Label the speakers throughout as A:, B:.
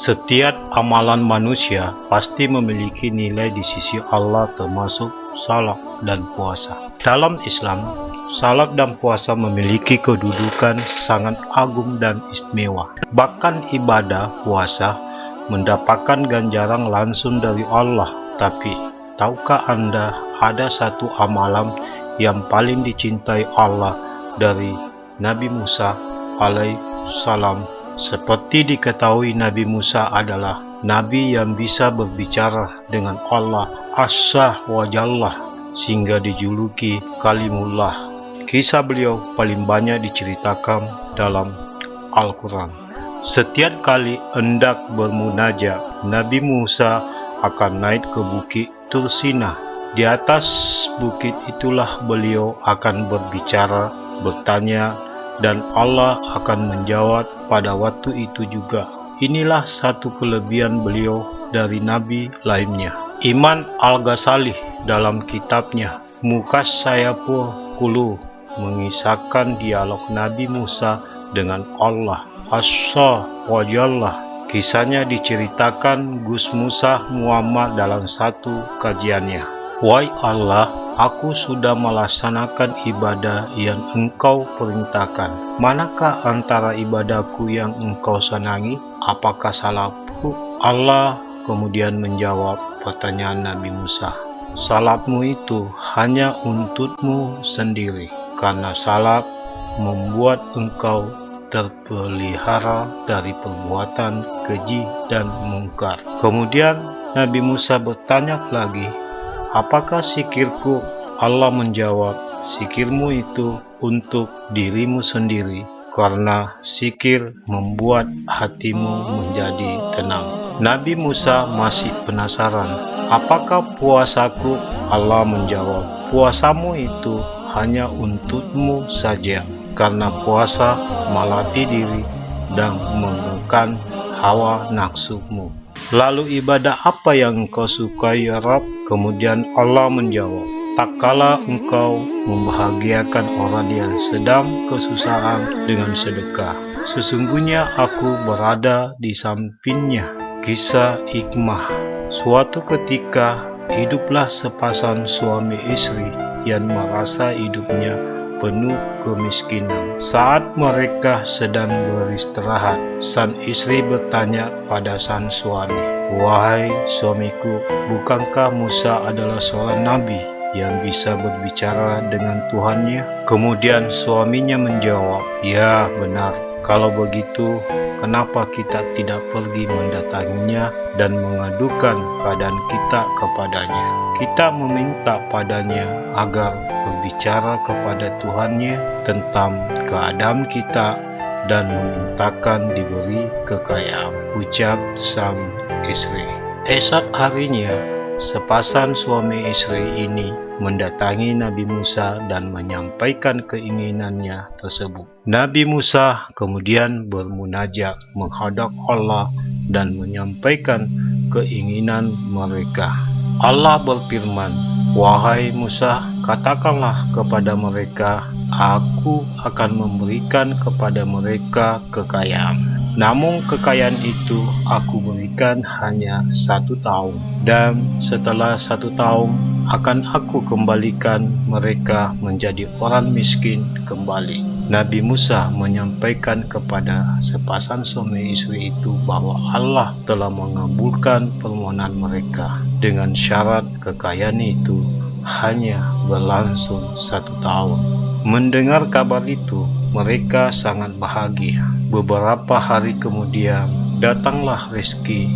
A: Setiap amalan manusia pasti memiliki nilai di sisi Allah, termasuk salat dan puasa. Dalam Islam, salat dan puasa memiliki kedudukan sangat agung dan istimewa. Bahkan ibadah puasa mendapatkan ganjaran langsung dari Allah. Tapi, tahukah Anda ada satu amalan yang paling dicintai Allah dari Nabi Musa alaihissalam? Seperti diketahui, Nabi Musa adalah Nabi yang bisa berbicara dengan Allah Azza wa Jalla, sehingga dijuluki Kalimullah. Kisah beliau paling banyak diceritakan dalam Al-Quran. Setiap kali hendak bermunajat, Nabi Musa akan naik ke bukit Tursina. Di atas bukit itulah beliau akan berbicara, bertanya, dan Allah akan menjawab pada waktu itu juga. Inilah satu kelebihan beliau dari nabi lainnya. Imam Al-Ghazali dalam kitabnya Muqasyaful Qulub mengisahkan dialog Nabi Musa dengan Allah Azza wa Jalla. Kisahnya diceritakan Gus Musa Muhammad dalam satu kajiannya. Wahai Allah, aku sudah melaksanakan ibadah yang Engkau perintahkan. Manakah antara ibadahku yang Engkau senangi? Apakah salahku? Allah kemudian menjawab pertanyaan Nabi Musa. Salatmu itu hanya untukmu sendiri, karena salat membuat engkau terpelihara dari perbuatan keji dan mungkar. Kemudian Nabi Musa bertanya lagi, apakah zikirku? Allah menjawab, zikirmu itu untuk dirimu sendiri, karena zikir membuat hatimu menjadi tenang. Nabi Musa masih penasaran, apakah puasaku? Allah menjawab, puasamu itu hanya untukmu saja, karena puasa melatih diri dan mengekang hawa nafsumu. Lalu ibadah apa yang engkau sukai ya Rabb? Kemudian Allah menjawab, tak kala engkau membahagiakan orang yang sedang kesusahan dengan sedekah, sesungguhnya aku berada di sampingnya. Kisah hikmah. Suatu ketika hiduplah sepasang suami istri yang merasa hidupnya penuh kemiskinan. Saat mereka sedang beristirahat, sang istri bertanya pada sang suami, wahai suamiku, bukankah Musa adalah seorang nabi yang bisa berbicara dengan Tuhannya? Kemudian suaminya menjawab, ya benar. Kalau begitu, kenapa kita tidak pergi mendatanginya dan mengadukan keadaan kita kepadanya? Kita meminta padanya agar berbicara kepada Tuhannya tentang keadaan kita dan memintakan diberi kekayaan, ucap sang istri. Esok harinya, sepasang suami istri ini mendatangi Nabi Musa dan menyampaikan keinginannya tersebut. Nabi Musa kemudian bermunajat menghadap Allah dan menyampaikan keinginan mereka. Allah berfirman, wahai Musa, katakanlah kepada mereka, aku akan memberikan kepada mereka kekayaan. Namun kekayaan itu aku berikan hanya 1 tahun, dan setelah 1 tahun akan aku kembalikan mereka menjadi orang miskin kembali. Nabi Musa menyampaikan kepada sepasang suami istri itu bahwa Allah telah mengabulkan permohonan mereka dengan syarat kekayaan itu hanya berlangsung 1 tahun. Mendengar kabar itu, mereka sangat bahagia. Beberapa hari kemudian, datanglah rezeki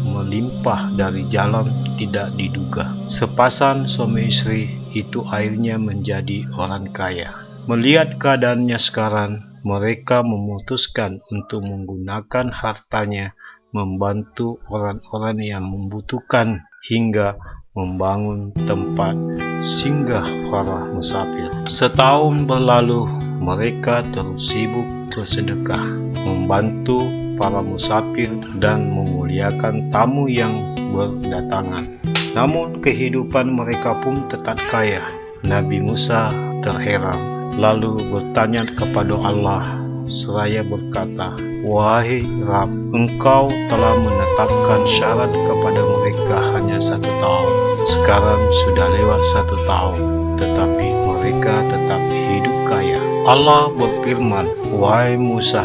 A: melimpah dari jalan tidak diduga. Sepasang suami istri itu akhirnya menjadi orang kaya. Melihat keadaannya sekarang, mereka memutuskan untuk menggunakan hartanya membantu orang-orang yang membutuhkan hingga membangun tempat singgah para musafir. Setahun berlalu, mereka terus sibuk bersedekah, membantu para musafir dan memuliakan tamu yang berdatangan. Namun kehidupan mereka pun tetap kaya. Nabi Musa terheran, lalu bertanya kepada Allah, seraya berkata, "Wahai Rabb, Engkau telah menetapkan syarat kepada mereka hanya 1 tahun. Sekarang sudah lewat 1 tahun, tetapi mereka tetap hidup kaya." Allah berfirman, "Wahai Musa,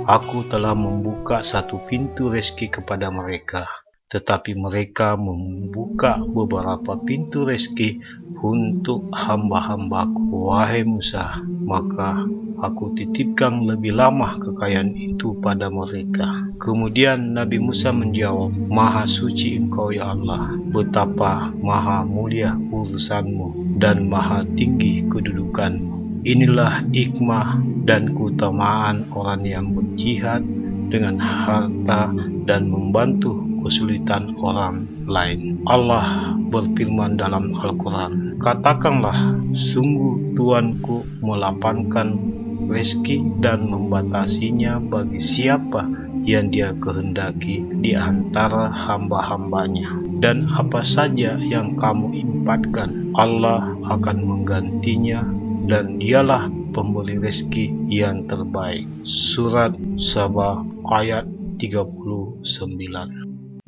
A: Aku telah membuka 1 pintu rezeki kepada mereka, tetapi mereka membuka beberapa pintu rezeki untuk hamba-hambaku. Wahai Musa, maka Aku titipkan lebih lama kekayaan itu pada mereka." Kemudian Nabi Musa menjawab, "Maha suci Engkau ya Allah, betapa maha mulia urusanmu dan maha tinggi kedudukanmu. Inilah hikmah dan keutamaan orang yang berjihad dengan harta dan membantu kesulitan orang lain." Allah berfirman dalam Al-Quran, "Katakanlah, sungguh Tuanku melapangkan rezeki dan membatasinya bagi siapa yang Dia kehendaki di antara hamba-hambanya. Dan apa saja yang kamu infakkan, Allah akan menggantinya, dan Dialah pemberi rezeki yang terbaik." Surat Saba ayat 39.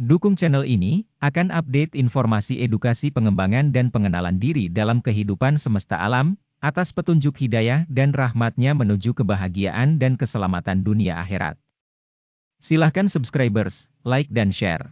B: Dukung channel ini, akan update informasi edukasi pengembangan dan pengenalan diri dalam kehidupan semesta alam, atas petunjuk hidayah dan rahmatnya menuju kebahagiaan dan keselamatan dunia akhirat. Silahkan subscribers, like dan share.